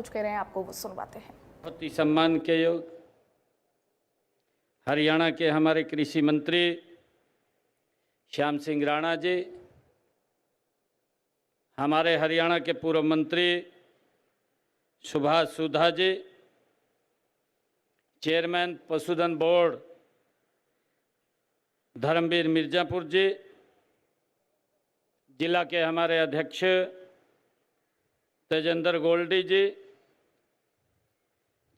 कुछ कह रहे हैं, आपको वो सुनवाते हैं। बहुत ही सम्मान के योग हरियाणा के हमारे कृषि मंत्री श्याम सिंह राणा जी, हमारे हरियाणा के पूर्व मंत्री सुभाष सुधा जी, चेयरमैन पशुधन बोर्ड धर्मवीर मिर्जापुर जी, जिला के हमारे अध्यक्ष तेजेंद्र गोल्डी जी,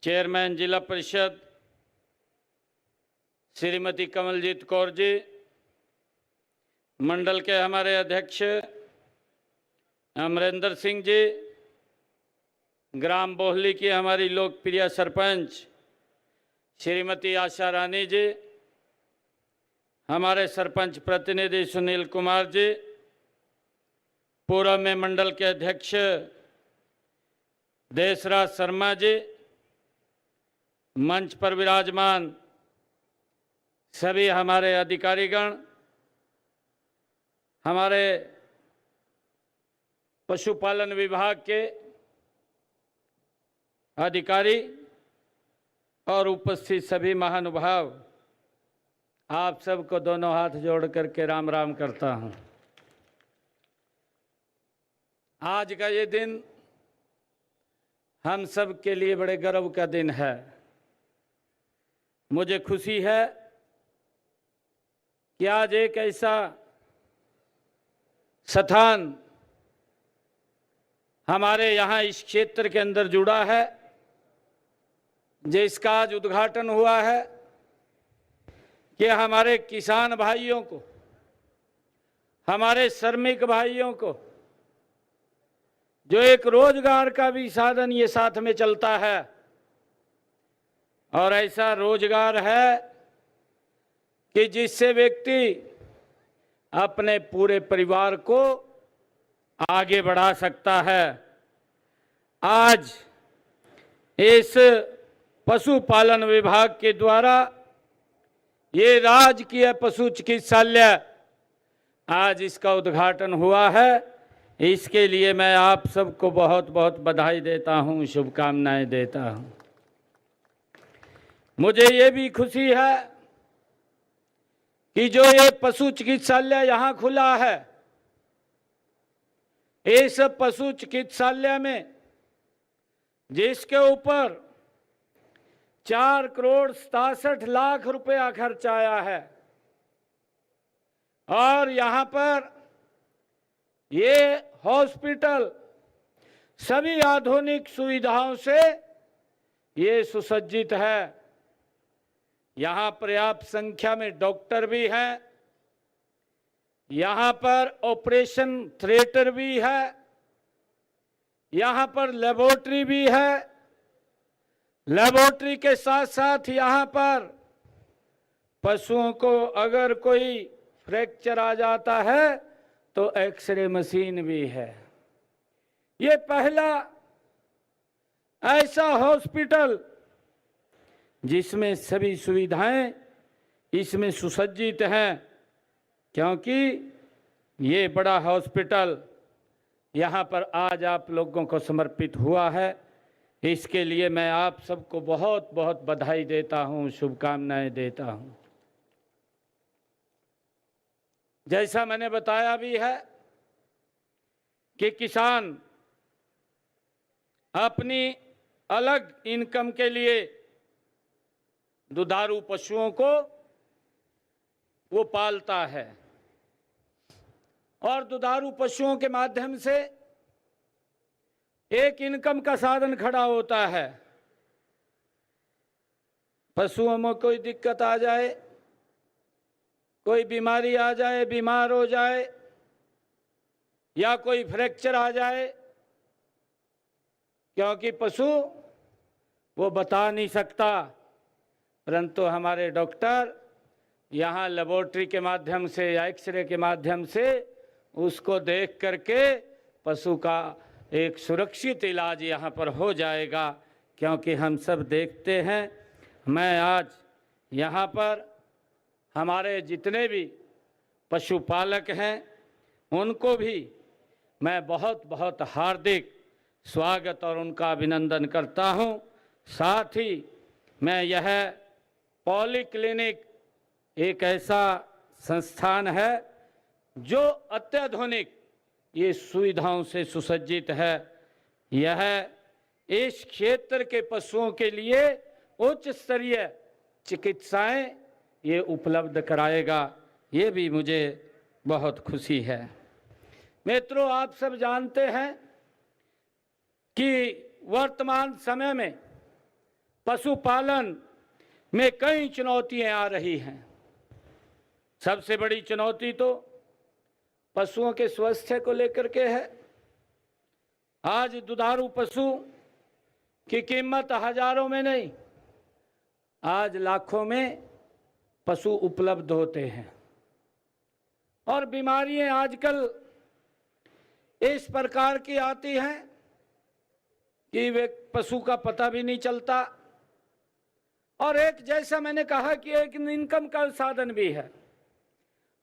चेयरमैन जिला परिषद श्रीमती कमलजीत कौर जी, मंडल के हमारे अध्यक्ष अमरेंद्र सिंह जी, ग्राम बोहली की हमारी लोकप्रिय सरपंच श्रीमती आशा रानी जी, हमारे सरपंच प्रतिनिधि सुनील कुमार जी, पूर्व में मंडल के अध्यक्ष देशराज शर्मा जी, मंच पर विराजमान सभी हमारे अधिकारीगण, हमारे पशुपालन विभाग के अधिकारी और उपस्थित सभी महानुभाव, आप सबको दोनों हाथ जोड़ करके राम राम करता हूं। आज का ये दिन हम सब के लिए बड़े गर्व का दिन है। मुझे खुशी है कि आज एक ऐसा स्थान हमारे यहाँ इस क्षेत्र के अंदर जुड़ा है जिसका आज उद्घाटन हुआ है कि हमारे किसान भाइयों को, हमारे श्रमिक भाइयों को, जो एक रोजगार का भी साधन ये साथ में चलता है, और ऐसा रोजगार है कि जिससे व्यक्ति अपने पूरे परिवार को आगे बढ़ा सकता है। आज इस पशुपालन विभाग के द्वारा ये राजकीय पशु चिकित्सालय आज इसका उद्घाटन हुआ है। इसके लिए मैं आप सबको बहुत बहुत बधाई देता हूं, शुभकामनाएं देता हूं। मुझे ये भी खुशी है कि जो ये पशु चिकित्सालय यहाँ खुला है, इस पशु चिकित्सालय में जिसके ऊपर 4,67,00,000 रुपया खर्च आया है, और यहाँ पर ये हॉस्पिटल सभी आधुनिक सुविधाओं से ये सुसज्जित है। यहाँ पर्याप्त संख्या में डॉक्टर भी हैं, यहाँ पर ऑपरेशन थिएटर भी है, यहाँ पर लेबोरेटरी भी है। लेबोरेटरी के साथ साथ यहाँ पर पशुओं को अगर कोई फ्रैक्चर आ जाता है तो एक्सरे मशीन भी है। ये पहला ऐसा हॉस्पिटल जिसमें सभी सुविधाएं इसमें सुसज्जित हैं, क्योंकि ये बड़ा हॉस्पिटल यहाँ पर आज आप लोगों को समर्पित हुआ है। इसके लिए मैं आप सबको बहुत बहुत बधाई देता हूँ, शुभकामनाएं देता हूँ। जैसा मैंने बताया भी है कि किसान अपनी अलग इनकम के लिए दुधारू पशुओं को वो पालता है, और दुधारू पशुओं के माध्यम से एक इनकम का साधन खड़ा होता है। पशुओं में कोई दिक्कत आ जाए, कोई बीमारी आ जाए, बीमार हो जाए, या कोई फ्रैक्चर आ जाए, क्योंकि पशु वो बता नहीं सकता, परंतु हमारे डॉक्टर यहाँ लेबोरेटरी के माध्यम से या एक्सरे के माध्यम से उसको देख करके पशु का एक सुरक्षित इलाज यहाँ पर हो जाएगा। क्योंकि हम सब देखते हैं, मैं आज यहाँ पर हमारे जितने भी पशुपालक हैं उनको भी मैं बहुत बहुत हार्दिक स्वागत और उनका अभिनंदन करता हूं। साथ ही मैं यह पॉलीक्लिनिक एक ऐसा संस्थान है जो अत्याधुनिक ये सुविधाओं से सुसज्जित है। यह इस क्षेत्र के पशुओं के लिए उच्च स्तरीय चिकित्साएं ये उपलब्ध कराएगा। ये भी मुझे बहुत खुशी है। मित्रों, आप सब जानते हैं कि वर्तमान समय में पशुपालन में कई चुनौतियां आ रही हैं। सबसे बड़ी चुनौती तो पशुओं के स्वास्थ्य को लेकर के है। आज दुधारू पशु की कीमत हजारों में नहीं, आज लाखों में पशु उपलब्ध होते हैं और बीमारियां आजकल इस प्रकार की आती हैं कि वे पशु का पता भी नहीं चलता। और एक, जैसा मैंने कहा कि एक इनकम का साधन भी है।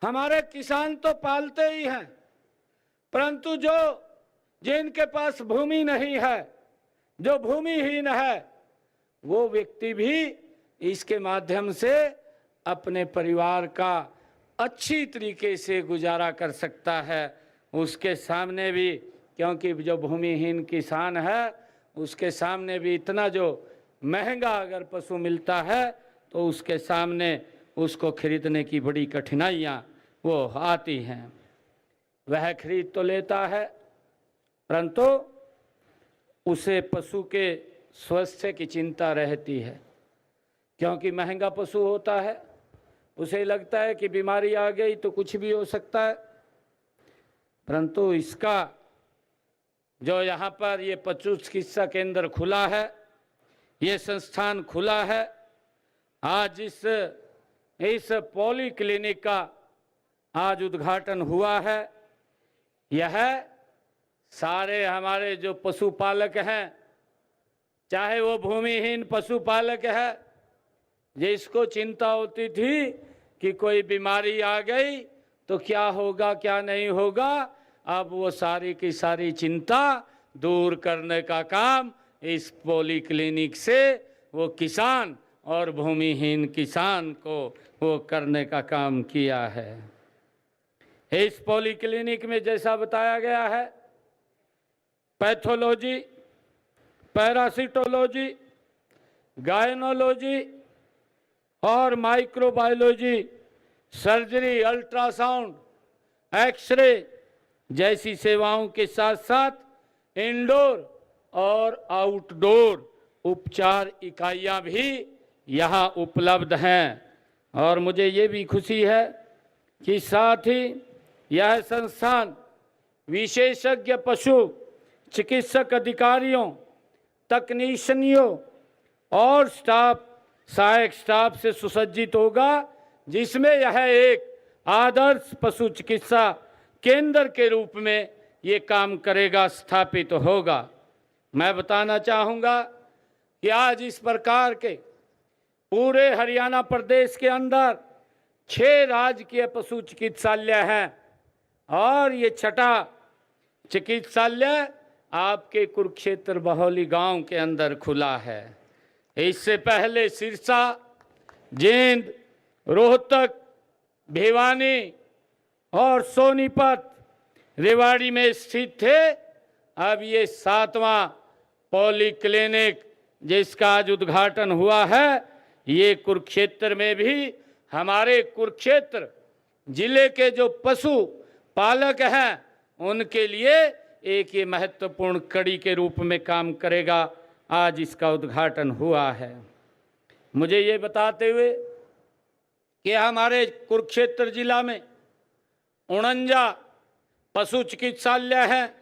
हमारे किसान तो पालते ही हैं, परंतु जिनके पास भूमि नहीं है, जो भूमिहीन है, वो व्यक्ति भी इसके माध्यम से अपने परिवार का अच्छी तरीके से गुजारा कर सकता है। उसके सामने भी, क्योंकि जो भूमिहीन किसान है उसके सामने भी इतना जो महंगा अगर पशु मिलता है तो उसके सामने उसको खरीदने की बड़ी कठिनाइयाँ वो आती हैं। वह खरीद तो लेता है, परंतु उसे पशु के स्वास्थ्य की चिंता रहती है, क्योंकि महंगा पशु होता है। उसे लगता है कि बीमारी आ गई तो कुछ भी हो सकता है। परंतु इसका जो यहाँ पर ये पशु चिकित्सा केंद्र खुला है, ये संस्थान खुला है, आज इस पॉलीक्लिनिक का आज उद्घाटन हुआ है। यह सारे हमारे जो पशुपालक हैं, चाहे वो भूमिहीन पशुपालक है, जिसको चिंता होती थी कि कोई बीमारी आ गई तो क्या होगा क्या नहीं होगा, अब वो सारी की सारी चिंता दूर करने का काम इस पॉलीक्लिनिक से वो किसान और भूमिहीन किसान को वो करने का काम किया है। इस पॉलीक्लिनिक में जैसा बताया गया है, पैथोलॉजी, पैरासिटोलॉजी, गायनोलॉजी और माइक्रोबायोलॉजी, सर्जरी, अल्ट्रासाउंड, एक्सरे जैसी सेवाओं के साथ साथ इंडोर और आउटडोर उपचार इकाइयां भी यहाँ उपलब्ध हैं। और मुझे ये भी खुशी है कि साथ ही यह संस्थान विशेषज्ञ पशु चिकित्सक अधिकारियों, तकनीशियनों और सहायक स्टाफ से सुसज्जित होगा, जिसमें यह एक आदर्श पशु चिकित्सा केंद्र के रूप में ये काम करेगा, स्थापित होगा। मैं बताना चाहूँगा कि आज इस प्रकार के पूरे हरियाणा प्रदेश के अंदर 6 राजकीय पशु चिकित्सालय हैं और ये 6ठा चिकित्सालय आपके कुरुक्षेत्र बहौली गांव के अंदर खुला है। इससे पहले सिरसा, जींद, रोहतक, भिवानी और सोनीपत, रेवाड़ी में स्थित थे। अब ये 7वां पॉलीक्लिनिक जिसका आज उद्घाटन हुआ है, ये कुरुक्षेत्र में भी हमारे कुरुक्षेत्र जिले के जो पशु पालक हैं उनके लिए एक ये महत्वपूर्ण कड़ी के रूप में काम करेगा। आज इसका उद्घाटन हुआ है। मुझे ये बताते हुए कि हमारे कुरुक्षेत्र जिला में 49 पशु चिकित्सालय हैं,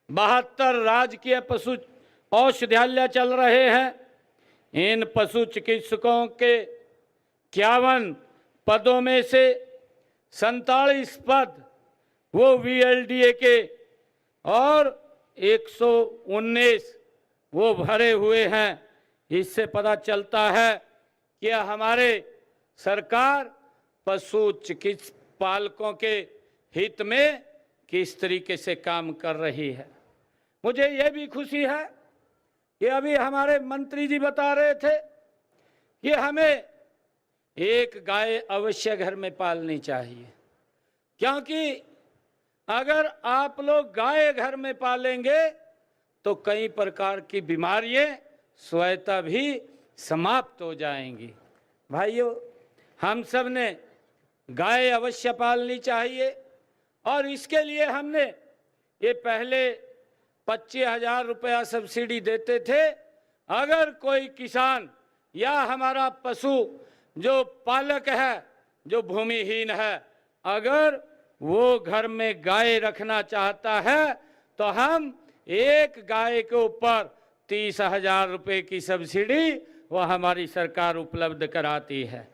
72 राजकीय पशु औषधालय चल रहे हैं। इन पशु चिकित्सकों के 51 पदों में से 47 पद वो VLDA के और 119 वो भरे हुए हैं। इससे पता चलता है कि हमारे सरकार पशु चिकित्सा पालकों के हित में किस तरीके से काम कर रही है। मुझे ये भी खुशी है कि अभी हमारे मंत्री जी बता रहे थे कि हमें एक गाय अवश्य घर में पालनी चाहिए, क्योंकि अगर आप लोग गाय घर में पालेंगे तो कई प्रकार की बीमारियां स्वतः भी समाप्त हो जाएंगी। भाइयों, हम सब ने गाय अवश्य पालनी चाहिए और इसके लिए हमने ये पहले 25,000 रुपया सब्सिडी देते थे। अगर कोई किसान या हमारा पशु जो पालक है, जो भूमिहीन है, अगर वो घर में गाय रखना चाहता है तो हम एक गाय के ऊपर 30,000 रुपये की सब्सिडी वह हमारी सरकार उपलब्ध कराती है,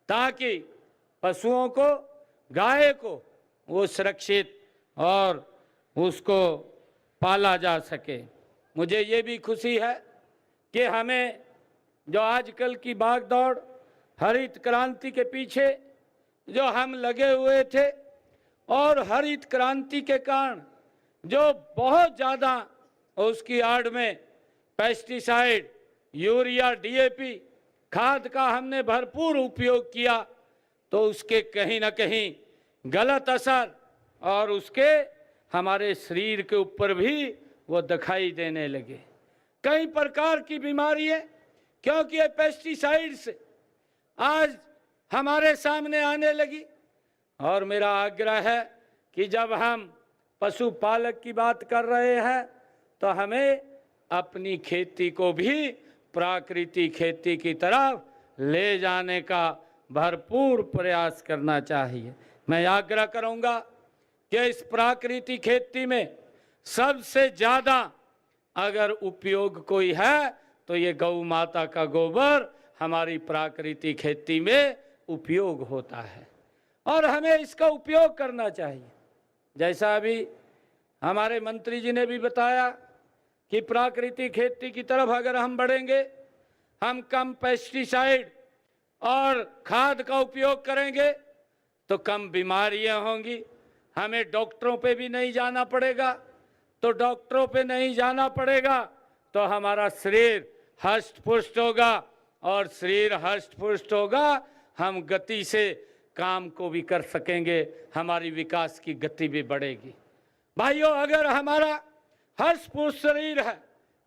ताकि पशुओं को, गाय को वो सुरक्षित और उसको पाला जा सके। मुझे ये भी खुशी है कि हमें जो आजकल की भागदौड़ हरित क्रांति के पीछे जो हम लगे हुए थे और हरित क्रांति के कारण जो बहुत ज़्यादा उसकी आड़ में पेस्टिसाइड, यूरिया, डीएपी खाद का हमने भरपूर उपयोग किया, तो उसके कहीं ना कहीं गलत असर और उसके हमारे शरीर के ऊपर भी वो दिखाई देने लगे। कई प्रकार की बीमारियां, क्योंकि ये पेस्टिसाइड्स आज हमारे सामने आने लगी। और मेरा आग्रह है कि जब हम पशुपालक की बात कर रहे हैं तो हमें अपनी खेती को भी प्राकृतिक खेती की तरफ ले जाने का भरपूर प्रयास करना चाहिए। मैं आग्रह करूंगा कि इस प्राकृतिक खेती में सबसे ज़्यादा अगर उपयोग कोई है तो ये गौ माता का गोबर हमारी प्राकृतिक खेती में उपयोग होता है और हमें इसका उपयोग करना चाहिए। जैसा अभी हमारे मंत्री जी ने भी बताया कि प्राकृतिक खेती की तरफ अगर हम बढ़ेंगे, हम कम पेस्टिसाइड और खाद का उपयोग करेंगे तो कम बीमारियां होंगी। हमें डॉक्टरों पे भी नहीं जाना पड़ेगा, तो डॉक्टरों पे नहीं जाना पड़ेगा तो हमारा शरीर हष्ट पुष्ट होगा और शरीर हष्ट पुष्ट होगा, हम गति से काम को भी कर सकेंगे, हमारी विकास की गति भी बढ़ेगी। भाइयों, अगर हमारा हष्ट पुष्ट शरीर है,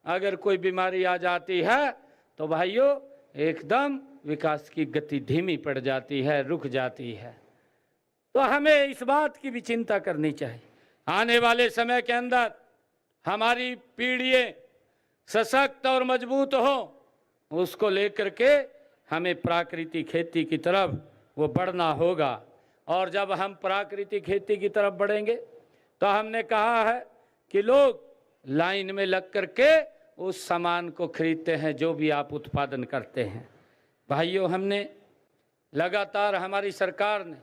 अगर कोई बीमारी आ जाती है तो भाइयों एकदम विकास की गति धीमी पड़ जाती है, रुक जाती है। तो हमें इस बात की भी चिंता करनी चाहिए। आने वाले समय के अंदर हमारी पीढ़ियाँ सशक्त और मजबूत हो, उसको लेकर के हमें प्राकृतिक खेती की तरफ वो बढ़ना होगा। और जब हम प्राकृतिक खेती की तरफ बढ़ेंगे तो हमने कहा है कि लोग लाइन में लग करके उस सामान को खरीदते हैं जो भी आप उत्पादन करते हैं। भाइयों, हमने लगातार, हमारी सरकार ने,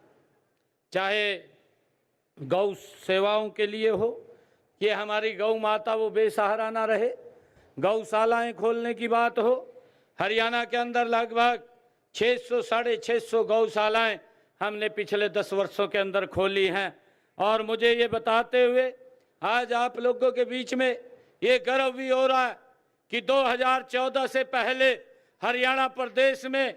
चाहे गौ सेवाओं के लिए हो कि हमारी गौ माता वो बेसहारा ना रहे, गौशालाएं खोलने की बात हो, हरियाणा के अंदर लगभग 600 साढ़े 600 गौशालाएं हमने पिछले 10 वर्षों के अंदर खोली हैं। और मुझे ये बताते हुए आज आप लोगों के बीच में ये गर्व भी हो रहा है कि 2014 से पहले हरियाणा प्रदेश में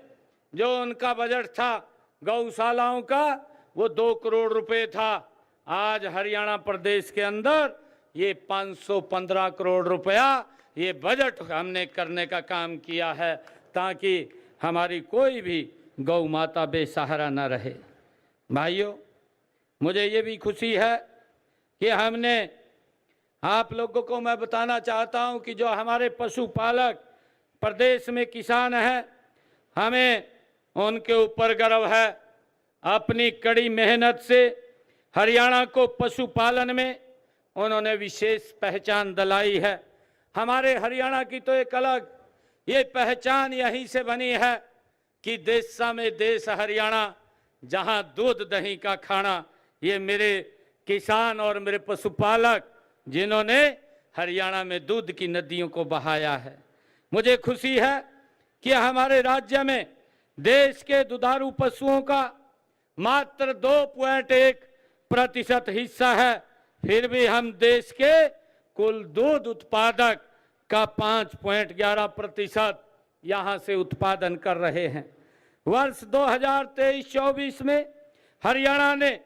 जो उनका बजट था गौशालाओं का, वो 2 करोड़ रुपए था। आज हरियाणा प्रदेश के अंदर ये 515 करोड़ रुपया ये बजट हमने करने का काम किया है, ताकि हमारी कोई भी गौ माता बेसहारा न रहे। भाइयों, मुझे ये भी खुशी है कि हमने आप लोगों को मैं बताना चाहता हूं कि जो हमारे पशुपालक प्रदेश में किसान हैं, हमें उनके ऊपर गर्व है। अपनी कड़ी मेहनत से हरियाणा को पशुपालन में उन्होंने विशेष पहचान दिलाई है। हमारे हरियाणा की तो एक अलग ये पहचान यहीं से बनी है कि देशा में देश हरियाणा, जहां दूध दही का खाना, ये मेरे किसान और मेरे पशुपालक जिन्होंने हरियाणा में दूध की नदियों को बहाया है। मुझे खुशी है कि हमारे राज्य में देश के दुधारू पशुओं का मात्र 2.1% हिस्सा है, फिर भी हम देश के कुल दूध उत्पादक का 5.11% यहाँ से उत्पादन कर रहे हैं। वर्ष 2023-24 में हरियाणा ने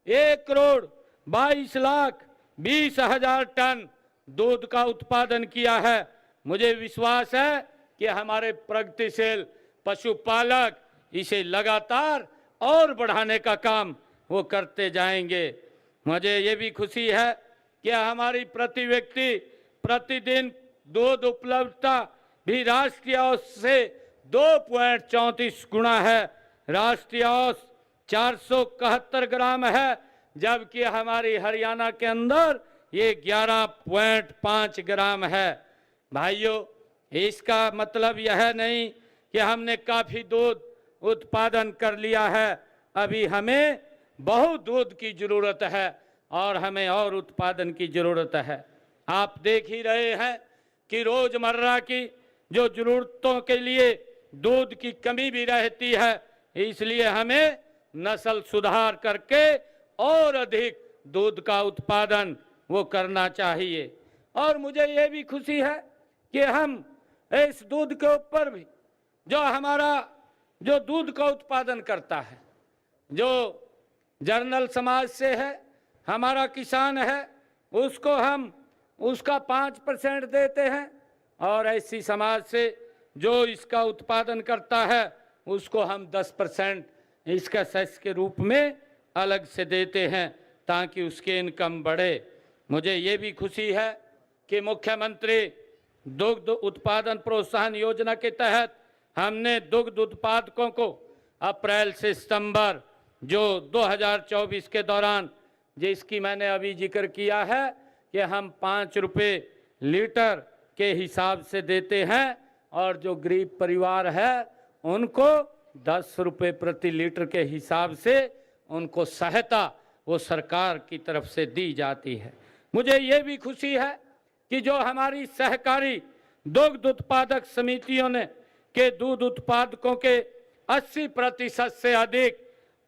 1,22,20,000 टन दूध का उत्पादन किया है। मुझे विश्वास है कि हमारे प्रगतिशील पशुपालक इसे लगातार और बढ़ाने का काम वो करते जाएंगे। मुझे ये भी खुशी है कि हमारी प्रति व्यक्ति प्रतिदिन दूध उपलब्धता भी राष्ट्रीय औसत से 2.34 गुना है। राष्ट्रीय औसत 471 ग्राम है, जबकि हमारी हरियाणा के अंदर ये 11.5 ग्राम है। भाइयों, इसका मतलब यह नहीं कि हमने काफ़ी दूध उत्पादन कर लिया है। अभी हमें बहुत दूध की ज़रूरत है और हमें और उत्पादन की ज़रूरत है। आप देख ही रहे हैं कि रोज़मर्रा की जो ज़रूरतों के लिए दूध की कमी भी रहती है, इसलिए हमें नस्ल सुधार करके और अधिक दूध का उत्पादन वो करना चाहिए। और मुझे ये भी खुशी है कि हम इस दूध के ऊपर भी जो हमारा जो दूध का उत्पादन करता है, जो जर्नल समाज से है, हमारा किसान है, उसको हम उसका 5% देते हैं और ऐसी समाज से जो इसका उत्पादन करता है उसको हम 10% इसका सेस के रूप में अलग से देते हैं ताकि उसकी इनकम बढ़े। मुझे ये भी खुशी है कि मुख्यमंत्री दुग्ध उत्पादन प्रोत्साहन योजना के तहत हमने दुग्ध उत्पादकों को अप्रैल से सितंबर जो 2024 के दौरान, जिसकी मैंने अभी जिक्र किया है कि हम 5 रुपये लीटर के हिसाब से देते हैं और जो गरीब परिवार है उनको 10 रुपये प्रति लीटर के हिसाब से उनको सहायता वो सरकार की तरफ से दी जाती है। मुझे ये भी खुशी है कि जो हमारी सहकारी दुग्ध उत्पादक समितियों ने के दूध उत्पादकों के 80% से अधिक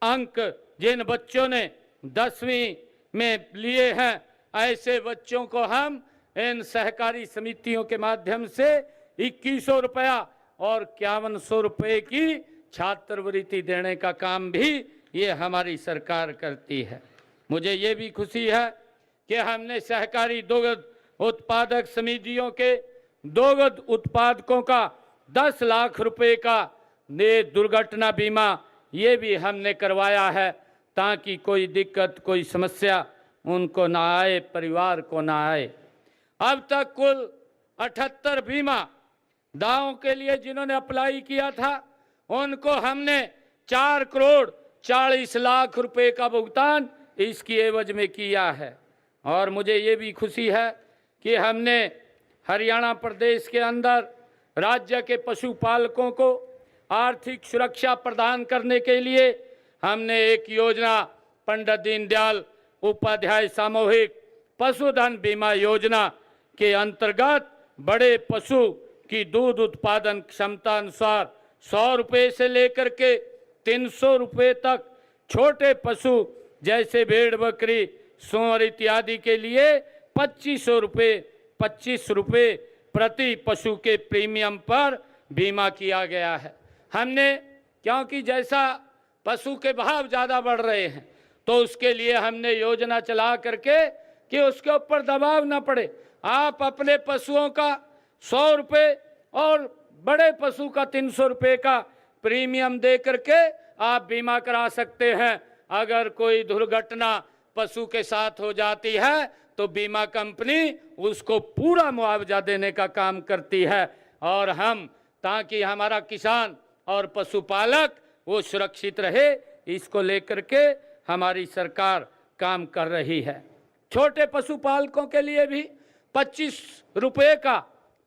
अंक जिन बच्चों ने 10वीं में लिए हैं, ऐसे बच्चों को हम इन सहकारी समितियों के माध्यम से 2100 रुपया और 5100 रुपये की छात्रवृत्ति देने का काम भी ये हमारी सरकार करती है। मुझे ये भी खुशी है कि हमने सहकारी दुग्ध उत्पादक समितियों के दुग्ध उत्पादकों का 10 लाख रुपए का दुर्घटना बीमा ये भी हमने करवाया है ताकि कोई दिक्कत, कोई समस्या उनको ना आए, परिवार को ना आए। अब तक कुल 78 बीमा दावों के लिए जिन्होंने अप्लाई किया था उनको हमने 4 करोड़ 40 लाख रुपए का भुगतान इसकी एवज में किया है। और मुझे ये भी खुशी है कि हमने हरियाणा प्रदेश के अंदर राज्य के पशुपालकों को आर्थिक सुरक्षा प्रदान करने के लिए हमने एक योजना पंडित दीनदयाल उपाध्याय सामूहिक पशुधन बीमा योजना के अंतर्गत बड़े पशु की दूध उत्पादन क्षमता अनुसार 100 रुपये से लेकर के 300 रुपये तक, छोटे पशु जैसे भेड़ बकरी सूअर इत्यादि के लिए 25 रुपये प्रति पशु के प्रीमियम पर बीमा किया गया है। हमने, क्योंकि जैसा पशु के भाव ज़्यादा बढ़ रहे हैं तो उसके लिए हमने योजना चला करके कि उसके ऊपर दबाव ना पड़े, आप अपने पशुओं का 100 रुपये और बड़े पशु का 300 रुपये का प्रीमियम दे करके आप बीमा करा सकते हैं। अगर कोई दुर्घटना पशु के साथ हो जाती है तो बीमा कंपनी उसको पूरा मुआवजा देने का काम करती है और हम, ताकि हमारा किसान और पशुपालक वो सुरक्षित रहे, इसको लेकर के हमारी सरकार काम कर रही है। छोटे पशुपालकों के लिए भी 25 रुपये का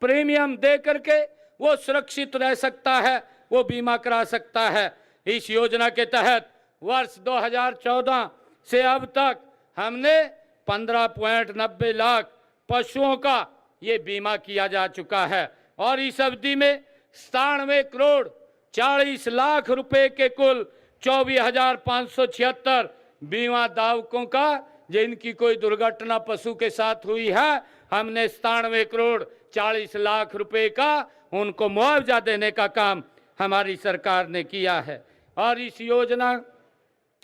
प्रीमियम दे करके वो सुरक्षित रह सकता है, वो बीमा करा सकता है। इस योजना के तहत वर्ष 2014 से अब तक हमने 15.90 लाख पशुओं का ये बीमा किया जा चुका है और इस अवधि में 97 करोड़ 40 लाख रुपए के कुल 24,576 बीमा दावकों का, जिनकी कोई दुर्घटना पशु के साथ हुई है, हमने 97 करोड़ 40 लाख रुपए का उनको मुआवजा देने का काम हमारी सरकार ने किया है। और इस योजना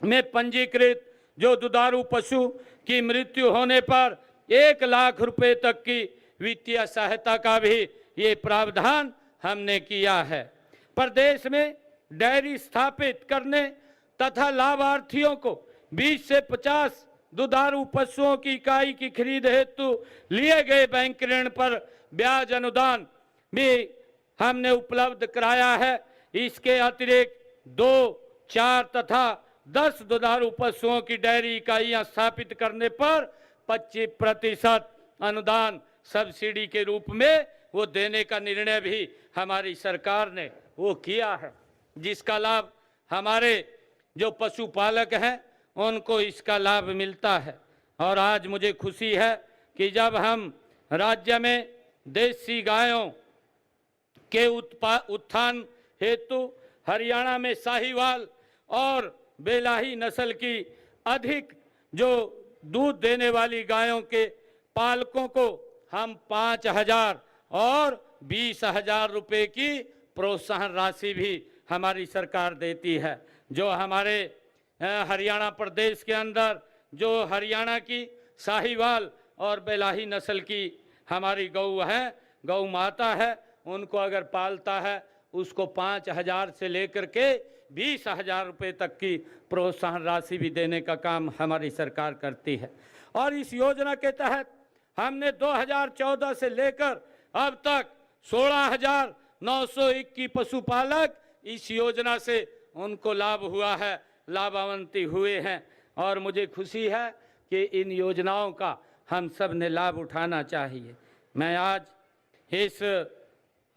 में पंजीकृत जो दुधारू पशु की मृत्यु होने पर 1 लाख रुपए तक की वित्तीय सहायता का भी ये प्रावधान हमने किया है। प्रदेश में डेयरी स्थापित करने तथा लाभार्थियों को 20 से 50 दुधारू पशुओं की इकाई की खरीद हेतु लिए गए बैंक ऋण पर ब्याज अनुदान भी हमने उपलब्ध कराया है। इसके अतिरिक्त 2, 4 तथा 10 दुधारू पशुओं की डेयरी इकाइयां स्थापित करने पर 25% अनुदान सब्सिडी के रूप में वो देने का निर्णय भी हमारी सरकार ने वो किया है, जिसका लाभ हमारे जो पशुपालक हैं उनको इसका लाभ मिलता है। और आज मुझे खुशी है कि जब हम राज्य में देसी गायों के उत्थान हेतु हरियाणा में साहीवाल और बेलाही नस्ल की अधिक जो दूध देने वाली गायों के पालकों को हम 5,000 और 20,000 रुपए की प्रोत्साहन राशि भी हमारी सरकार देती है। जो हमारे हरियाणा प्रदेश के अंदर जो हरियाणा की साहीवाल और बेलाही नस्ल की हमारी गौ है, गौ माता है, उनको अगर पालता है उसको 5,000 से लेकर के 20,000 रुपये तक की प्रोत्साहन राशि भी देने का काम हमारी सरकार करती है। और इस योजना के तहत हमने 2014 से लेकर अब तक 16,921 पशुपालक इस योजना से उनको लाभ हुआ है, लाभान्वित हुए हैं। और मुझे खुशी है कि इन योजनाओं का हम सब ने लाभ उठाना चाहिए। मैं आज इस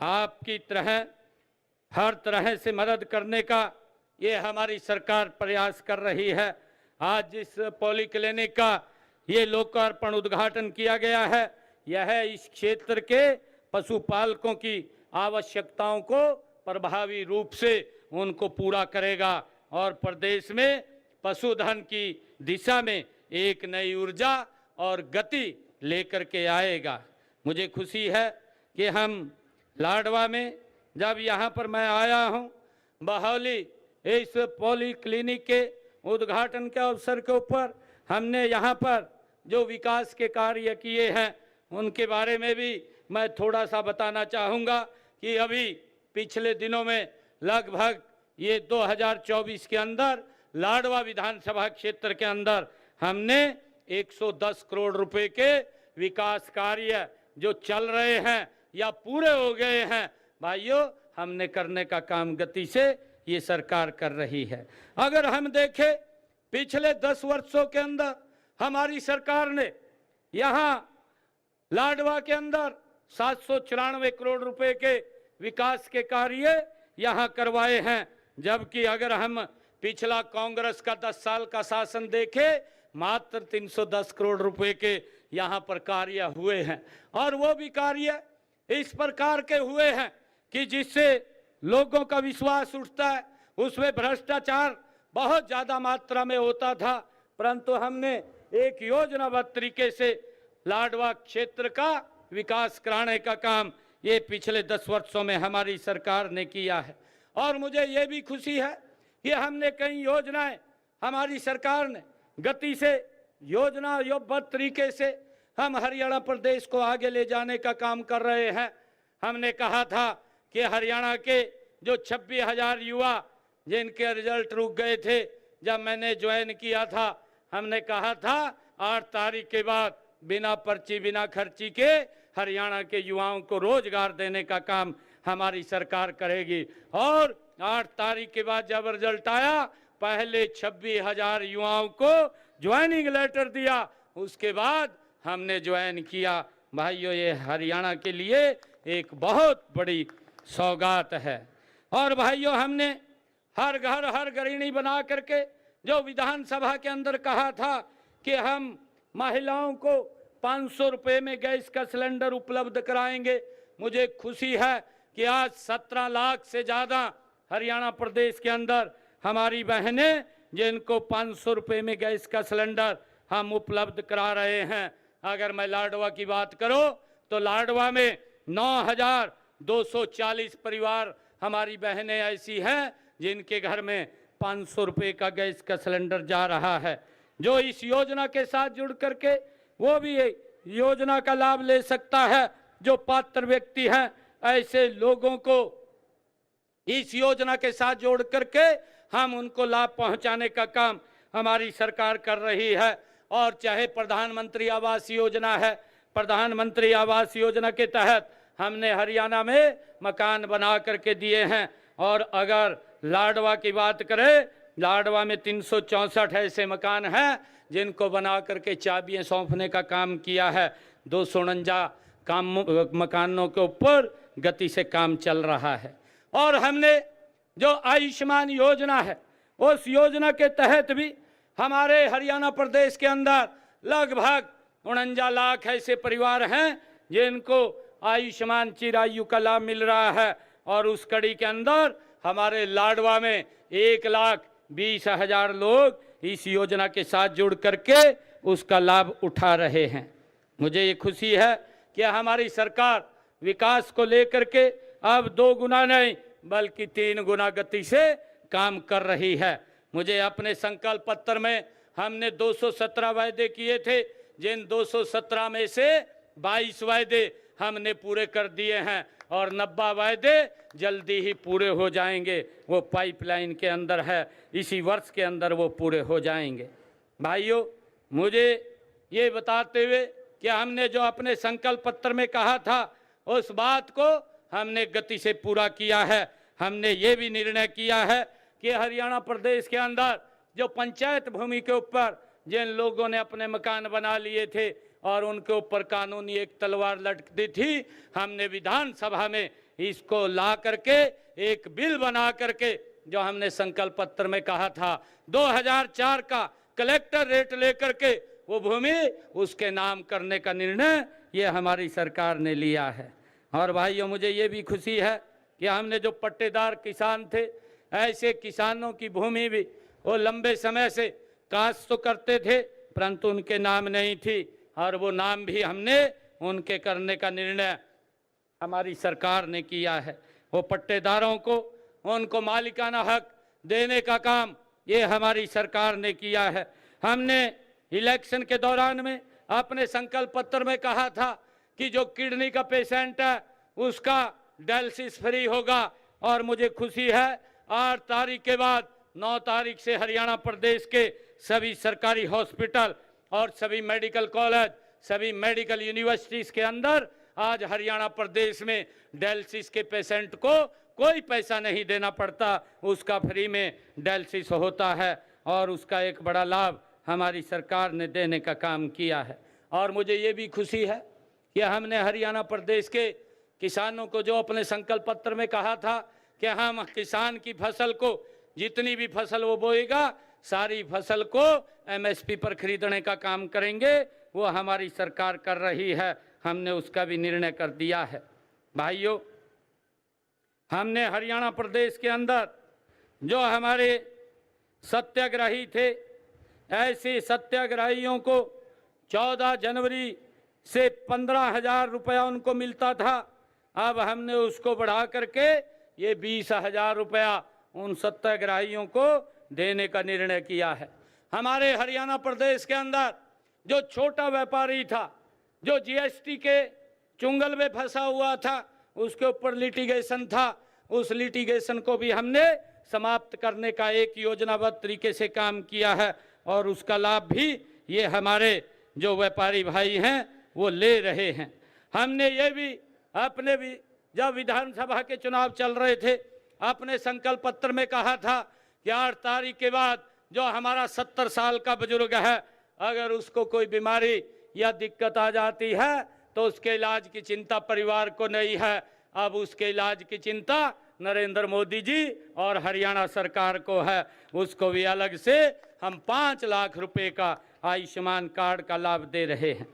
आपकी तरह हर तरह से मदद करने का ये हमारी सरकार प्रयास कर रही है। आज जिस पॉलीक्लिनिक का ये लोकार्पण उद्घाटन किया गया है, यह इस क्षेत्र के पशुपालकों की आवश्यकताओं को प्रभावी रूप से उनको पूरा करेगा और प्रदेश में पशुधन की दिशा में एक नई ऊर्जा और गति लेकर के आएगा। मुझे खुशी है कि हम लाडवा में जब यहाँ पर मैं आया हूँ, बहौली इस पॉलीक्लिनिक के उद्घाटन के अवसर के ऊपर हमने यहाँ पर जो विकास के कार्य किए हैं उनके बारे में भी मैं थोड़ा सा बताना चाहूँगा कि अभी पिछले दिनों में लगभग ये 2024 के अंदर लाडवा विधानसभा क्षेत्र के अंदर हमने 110 करोड़ रुपए के विकास कार्य जो चल रहे हैं या पूरे हो गए हैं, भाइयों, हमने करने का काम गति से ये सरकार कर रही है। अगर हम देखें पिछले 10 वर्षों के अंदर हमारी सरकार ने यहाँ लाडवा के अंदर 794 करोड़ रुपए के विकास के कार्य यहाँ करवाए हैं, जबकि अगर हम पिछला कांग्रेस का 10 साल का शासन देखें, मात्र 310 करोड़ रुपए के यहाँ पर कार्य हुए हैं। और वो भी कार्य इस प्रकार के हुए हैं कि जिससे लोगों का विश्वास उठता है। उसमें भ्रष्टाचार बहुत ज़्यादा मात्रा में होता था, परंतु हमने एक योजनाबद्ध तरीके से लाडवा क्षेत्र का विकास कराने का काम ये पिछले 10 वर्षों में हमारी सरकार ने किया है। और मुझे ये भी खुशी है कि हमने कई योजनाएं हमारी सरकार ने गति से योजनाबद्ध तरीके से हम हरियाणा प्रदेश को आगे ले जाने का काम कर रहे हैं। हमने कहा था कि हरियाणा के जो 26,000 युवा जिनके रिजल्ट रुक गए थे, जब मैंने ज्वाइन किया था, हमने कहा था 8 तारीख के बाद बिना पर्ची बिना खर्ची के हरियाणा के युवाओं को रोजगार देने का काम हमारी सरकार करेगी। और 8 तारीख के बाद जब रिजल्ट आया, पहले 26,000 युवाओं को ज्वाइनिंग लेटर दिया, उसके बाद हमने ज्वाइन किया। भाइयों, ये हरियाणा के लिए एक बहुत बड़ी सौगात है। और भाइयों, हमने हर घर हर गृहिणी बना करके जो विधानसभा के अंदर कहा था कि हम महिलाओं को 500 रुपये में गैस का सिलेंडर उपलब्ध कराएंगे। मुझे खुशी है कि आज 17 लाख से ज़्यादा हरियाणा प्रदेश के अंदर हमारी बहनें जिनको 500 रुपये में गैस का सिलेंडर हम उपलब्ध करा रहे हैं। अगर मैं लाडवा की बात करूं तो लाडवा में 9,240 परिवार हमारी बहनें ऐसी हैं जिनके घर में 500 रुपये का गैस का सिलेंडर जा रहा है। जो इस योजना के साथ जुड़ करके वो भी योजना का लाभ ले सकता है। जो पात्र व्यक्ति हैं ऐसे लोगों को इस योजना के साथ जोड़ करके हम उनको लाभ पहुंचाने का काम हमारी सरकार कर रही है। और चाहे प्रधानमंत्री आवास योजना है, प्रधानमंत्री आवास योजना के तहत हमने हरियाणा में मकान बना करके दिए हैं। और अगर लाडवा की बात करें, लाडवा में 364 ऐसे मकान हैं जिनको बना करके चाबियां सौंपने का काम किया है। 249 मकानों के ऊपर गति से काम चल रहा है। और हमने जो आयुष्मान योजना है उस योजना के तहत भी हमारे हरियाणा प्रदेश के अंदर लगभग 49 लाख ऐसे परिवार हैं जिनको आयुष्मान चिरायु का लाभ मिल रहा है। और उस कड़ी के अंदर हमारे लाडवा में 1,20,000 लोग इस योजना के साथ जुड़ करके उसका लाभ उठा रहे हैं। मुझे ये खुशी है कि हमारी सरकार विकास को लेकर के अब 2 गुना नहीं बल्कि 3 गुना गति से काम कर रही है। मुझे अपने संकल्प पत्र में हमने 217 वायदे किए थे, जिन 217 में से 22 वायदे हमने पूरे कर दिए हैं और 90 वायदे जल्दी ही पूरे हो जाएंगे। वो पाइपलाइन के अंदर है, इसी वर्ष के अंदर वो पूरे हो जाएंगे। भाइयों, मुझे ये बताते हुए कि हमने जो अपने संकल्प पत्र में कहा था उस बात को हमने गति से पूरा किया है। हमने ये भी निर्णय किया है कि हरियाणा प्रदेश के अंदर जो पंचायत भूमि के ऊपर जिन लोगों ने अपने मकान बना लिए थे और उनके ऊपर कानूनी एक तलवार लटकती थी, हमने विधानसभा में इसको ला करके एक बिल बना करके जो हमने संकल्प पत्र में कहा था 2004 का कलेक्टर रेट लेकर के वो भूमि उसके नाम करने का निर्णय ये हमारी सरकार ने लिया है। और भाइयों, मुझे ये भी खुशी है कि हमने जो पट्टेदार किसान थे ऐसे किसानों की भूमि भी वो लंबे समय से काश्त तो करते थे परंतु उनके नाम नहीं थी और वो नाम भी हमने उनके करने का निर्णय हमारी सरकार ने किया है। वो पट्टेदारों को उनको मालिकाना हक देने का काम ये हमारी सरकार ने किया है। हमने इलेक्शन के दौरान में अपने संकल्प पत्र में कहा था कि जो किडनी का पेशेंट है उसका डायलिसिस फ्री होगा। और मुझे खुशी है 8 तारीख के बाद 9 तारीख से हरियाणा प्रदेश के सभी सरकारी हॉस्पिटल और सभी मेडिकल कॉलेज, सभी मेडिकल यूनिवर्सिटीज़ के अंदर आज हरियाणा प्रदेश में डायलिसिस के पेशेंट को कोई पैसा नहीं देना पड़ता, उसका फ्री में डायलिसिस होता है और उसका एक बड़ा लाभ हमारी सरकार ने देने का काम किया है। और मुझे ये भी खुशी है कि हमने हरियाणा प्रदेश के किसानों को जो अपने संकल्प पत्र में कहा था कि हम किसान की फसल को जितनी भी फसल वो बोएगा सारी फसल को MSP पर खरीदने का काम करेंगे, वो हमारी सरकार कर रही है। हमने उसका भी निर्णय कर दिया है। भाइयों, हमने हरियाणा प्रदेश के अंदर जो हमारे सत्याग्रही थे ऐसे सत्याग्रहियों को 14 जनवरी से 15,000 रुपया उनको मिलता था। अब हमने उसको बढ़ा करके ये 20,000 रुपया उन सत्याग्रहियों को देने का निर्णय किया है। हमारे हरियाणा प्रदेश के अंदर जो छोटा व्यापारी था, जो GST के चुंगल में फंसा हुआ था, उसके ऊपर लिटिगेशन था, उस लिटिगेशन को भी हमने समाप्त करने का एक योजनाबद्ध तरीके से काम किया है और उसका लाभ भी ये हमारे जो व्यापारी भाई हैं वो ले रहे हैं। हमने ये भी अपने भी जब विधानसभा के चुनाव चल रहे थे अपने संकल्प पत्र में कहा था कि 8 तारीख के बाद जो हमारा 70 साल का बुजुर्ग है अगर उसको कोई बीमारी या दिक्कत आ जाती है तो उसके इलाज की चिंता परिवार को नहीं है, अब उसके इलाज की चिंता नरेंद्र मोदी जी और हरियाणा सरकार को है। उसको भी अलग से हम 5 लाख रुपए का आयुष्मान कार्ड का लाभ दे रहे हैं।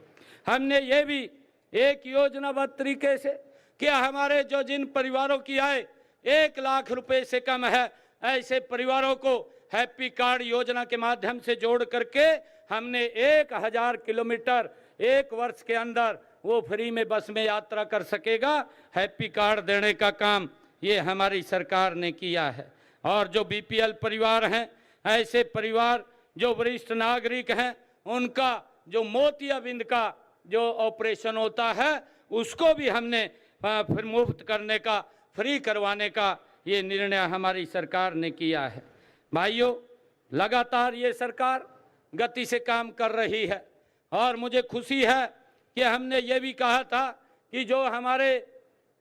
हमने ये भी एक योजनाबद्ध तरीके से कि हमारे जो जिन परिवारों की आय 1 लाख रुपए से कम है ऐसे परिवारों को हैप्पी कार्ड योजना के माध्यम से जोड़ करके हमने 1000 किलोमीटर 1 वर्ष के अंदर वो फ्री में बस में यात्रा कर सकेगा। हैप्पी कार्ड देने का काम ये हमारी सरकार ने किया है। और जो बीपीएल परिवार हैं, ऐसे परिवार जो वरिष्ठ नागरिक हैं, उनका जो मोतियाबिंद का जो ऑपरेशन होता है उसको भी हमने फिर मुफ्त करने का, फ्री करवाने का ये निर्णय हमारी सरकार ने किया है। भाइयों, लगातार ये सरकार गति से काम कर रही है और मुझे खुशी है कि हमने ये भी कहा था कि जो हमारे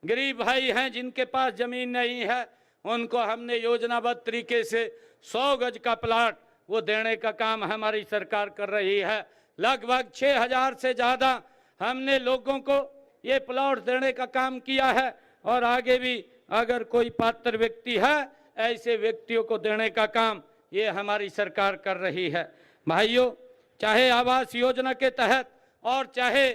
गरीब भाई हैं जिनके पास ज़मीन नहीं है, उनको हमने योजनाबद्ध तरीके से 100 गज का प्लाट वो देने का काम हमारी सरकार कर रही है। लगभग 6000 से ज़्यादा हमने लोगों को ये प्लॉट देने का काम किया है और आगे भी अगर कोई पात्र व्यक्ति है, ऐसे व्यक्तियों को देने का काम ये हमारी सरकार कर रही है। भाइयों, चाहे आवास योजना के तहत और चाहे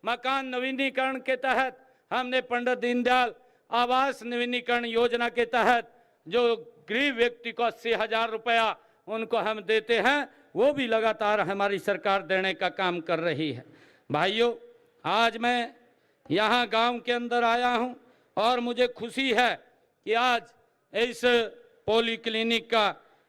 मकान नवीनीकरण के तहत, हमने पंडित दीनदयाल आवास नवीनीकरण योजना के तहत जो गरीब व्यक्ति को 80,000 रुपया उनको हम देते हैं, वो भी लगातार हमारी सरकार देने का काम कर रही है। भाइयों, आज मैं यहाँ गांव के अंदर आया हूँ और मुझे खुशी है कि आज इस पोली क्लिनिक का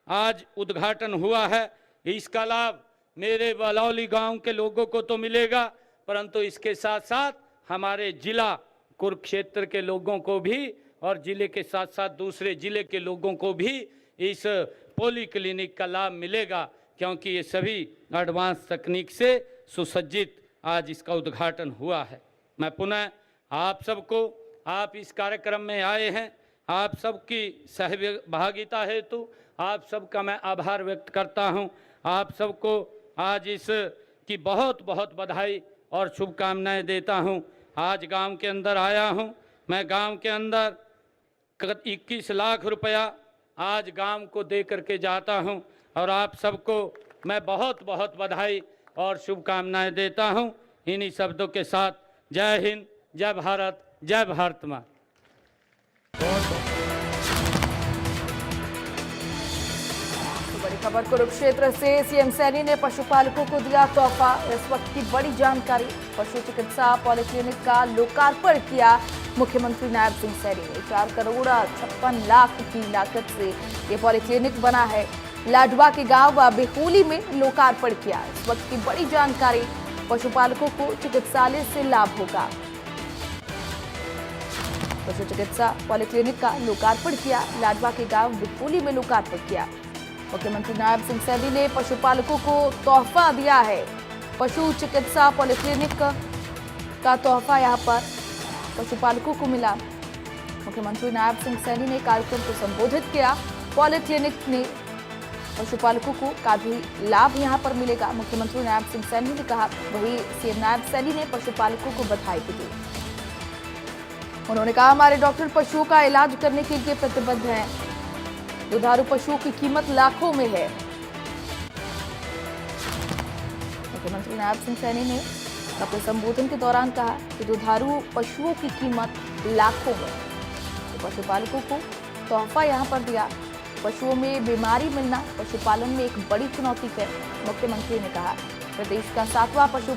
आज उद्घाटन हुआ है। इसका लाभ मेरे बलौली गांव के लोगों को तो मिलेगा, परंतु इसके साथ साथ हमारे जिला कुरुक्षेत्र के लोगों को भी और जिले के साथ साथ दूसरे जिले के लोगों को भी इस पोली क्लिनिक का लाभ मिलेगा, क्योंकि ये सभी एडवांस तकनीक से सुसज्जित आज इसका उद्घाटन हुआ है। मैं पुनः आप सबको, आप इस कार्यक्रम में आए हैं, आप सबकी सहभागिता हेतु आप सबका मैं आभार व्यक्त करता हूं। आप सबको आज इस की बहुत बहुत बधाई और शुभकामनाएं देता हूं। आज गांव के अंदर आया हूं, मैं गांव के अंदर 21 लाख रुपया आज गांव को दे करके जाता हूं और आप सबको मैं बहुत बहुत बधाई और शुभकामनाएं देता हूं। इन्हीं शब्दों के साथ जय हिंद, जय भारत, जय भारत माँ। बड़ी खबर कुरुक्षेत्र से, सीएम सैनी ने पशुपालकों को दिया तोहफा। इस वक्त की बड़ी जानकारी, पशु चिकित्सा पॉलिक्लिनिक का लोकार्पण किया मुख्यमंत्री नायब सिंह सैनी ने। 4 करोड़ 56 लाख की लागत से ये पॉलिक्लिनिक बना है। लाडवा के गांव बेहोली में लोकार्पण किया। इस वक्त की बड़ी जानकारी, पशुपालकों को चिकित्सालय से लाभ होगा। पशु चिकित्सा पॉलिक्लिनिक का लोकार्पण किया, लाडवा के गांव बेहोली में लोकार्पण किया। मुख्यमंत्री नायब सिंह सैनी ने पशुपालकों को तोहफा दिया है। पशु चिकित्सा पॉलिक्लिनिक का तोहफा यहां पर पशुपालकों को मिला। मुख्यमंत्री नायब सिंह सैनी ने कार्यक्रम को संबोधित किया। पॉलिक्लिनिक ने पशुपालकों को का भी लाभ यहां पर मिलेगा, मुख्यमंत्री नायब सिंह सैनी ने कहा। वहीं सीएम नायब सैनी ने पशुपालकों को बधाई भी दी। उन्होंने कहा, हमारे डॉक्टर पशुओं का इलाज करने के लिए प्रतिबद्ध हैं। दुधारू पशुओं की कीमत लाखों में है। मुख्यमंत्री नायब सिंह सैनी ने अपने संबोधन के दौरान कहा कि दुधारू पशुओं की कीमत लाखों में, तो पशुपालकों को तोहफा यहां पर दिया। पशुओं में बीमारी मिलना पशुपालन में एक बड़ी चुनौती है, मुख्यमंत्री ने कहा। प्रदेश का 7वां पशु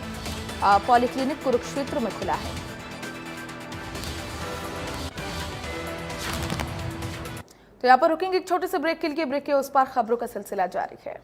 पॉलिक्लिनिक कुरुक्षेत्र में खुला है। तो यहाँ पर रुकेंगे एक छोटे से ब्रेक के लिए। ब्रेक के उस पार खबरों का सिलसिला जारी है।